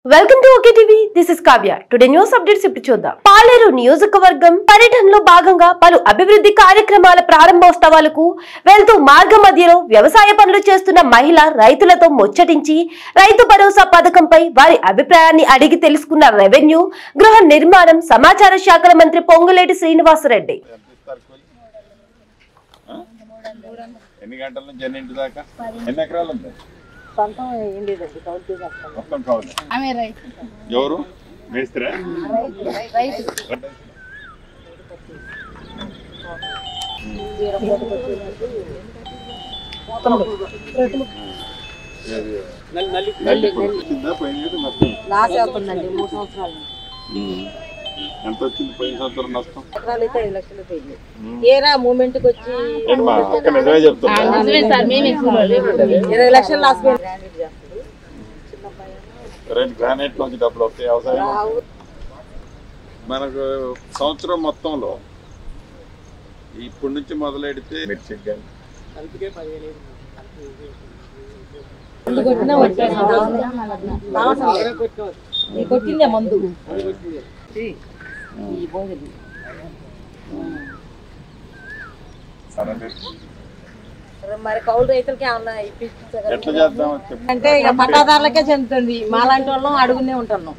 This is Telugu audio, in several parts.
Welcome to okay TV. This is Kavya. Today news updates ఇప్పుడు చూద్దాం. పాలేరు నియోజకవర్గం పర్యటనలో భాగంగా పలు అభివృద్ధి కార్యక్రమాల ప్రారంభోత్సవాలకు వెళ్తూ మార్గ మధ్యలో వ్యవసాయ పనులు చేస్తున్న మహిళ రైతులతో ముచ్చటించి రైతు భరోసా పథకంపై వారి అభిప్రాయాన్ని అడిగి తెలుసుకున్న రెవెన్యూ, గృహ నిర్మాణం, సమాచార శాఖల మంత్రి పొంగులేటి శ్రీనివాసరెడ్డి. ఎన్ని గంటల నుంచి ఎన్నింటి దాకా ఎన్ని ఎకరాలు ఉంది? ఎవరు మేస్త్రా? ఎంత వచ్చింది పోయిన సంవత్సరం నష్టం? ఏరా మూమెంట్ కి వచ్చి నిజమే చెప్తున్నా. 20 లక్షలు లాస్ గ్రానైట్ నుంచి డబ్బులు వస్తాయి వ్యవసాయం. మనకు సంవత్సరం మొత్తంలో ఇప్పటి నుంచి మొదలెడితే మిర్చికి కానీ కొట్టిందే మందు. మరి కౌలు రైతులకి ఏమన్నా ఎట్లా చేద్దాం అంటే ఇక పట్టాదారులకే చెందుతుంది. మాలాంటి వాళ్ళం అడుగునే ఉంటున్నాం.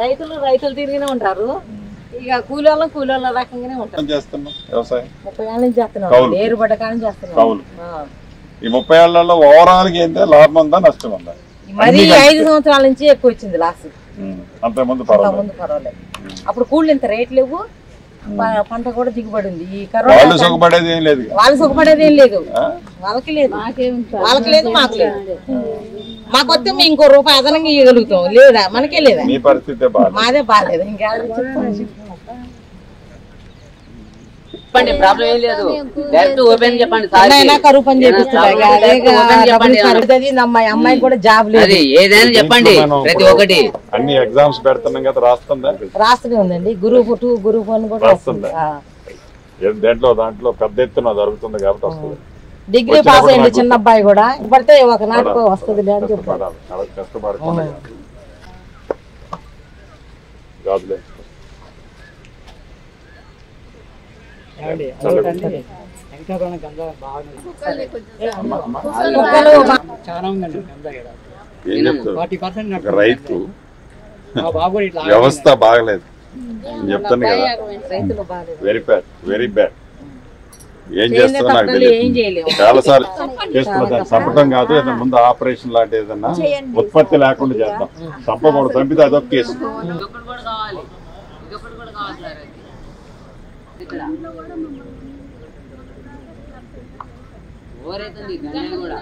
రైతులు తిరిగినే ఉంటారు. ఇక కూలి వాళ్ళ రకంగానే ఉంటారు. చేస్తున్నాం వ్యవసాయం 30 ఏళ్ళ నుంచి చేస్తున్నాం. ఏరు పడ్డ కానీ చేస్తున్నాం. ఈ 30 ఏళ్లలో ఓవరాల్ గా ఏంటంటే లాభం ఉందా నష్టం ఉందా? మరి 5 సంవత్సరాల నుంచి ఎక్కువ వచ్చింది లాస్. అంతకుముందు పర్వాలేదు. అప్పుడు కూళ్ళు ఇంత రేట్ లేవు, పంట కూడా దిగుబడి ఉంది. ఈ కరోనా వాళ్ళు సుఖపడేది ఏం లేదు. వాళ్ళకి లేదు, మాకు లేదు. మాకు వస్తే మేము ఇంకో రూపాయి అదనంగా ఇవ్వగలుగుతాం. లేదా మనకే లేదా? మీ పరిస్థితి మాదే బాగాలేదు. ఇంకా ప్రాబ్లం ఏం లేదు. డైరెక్ట్ ఓపెన్ చెప్పండి. కరువు పని చేపిస్తుంది. అమ్మాయి కూడా జాబ్ లేదు. ఏదైనా చెప్పండి. ప్రతి ఒక్కటి అన్ని ఎగ్జామ్స్ పెడుతున్నాం కదా, రాస్తూనే ఉందండి. గ్రూప్ 2 గ్రూప్ 1 కూడా రాస్తుందా? దాంట్లో పెద్ద ఎత్తున జరుగుతుంది కాబట్టి వస్తుంది. డిగ్రీ పాస్ అయ్యింది చిన్న అబ్బాయి కూడా. పడితే ఒక నాటికి వస్తుంది. కష్టపడకుండా జాబ్లే రైతు వ్యవస్థ బాగలేదు చెప్తాను కదా. Very bad. ఏం చేస్తున్నా నాకు తెలియదు. చాలా సార్లు చేస్తున్నా. దాన్ని చంపడం కాదు, ఏదైనా ముందు ఆపరేషన్ లాంటి ఏదన్నా ఉత్పత్తి లేకుండా చేద్దాం. చంపకూడదు. చంపితే అదొక కేసు. ఓరైతుంది కూడా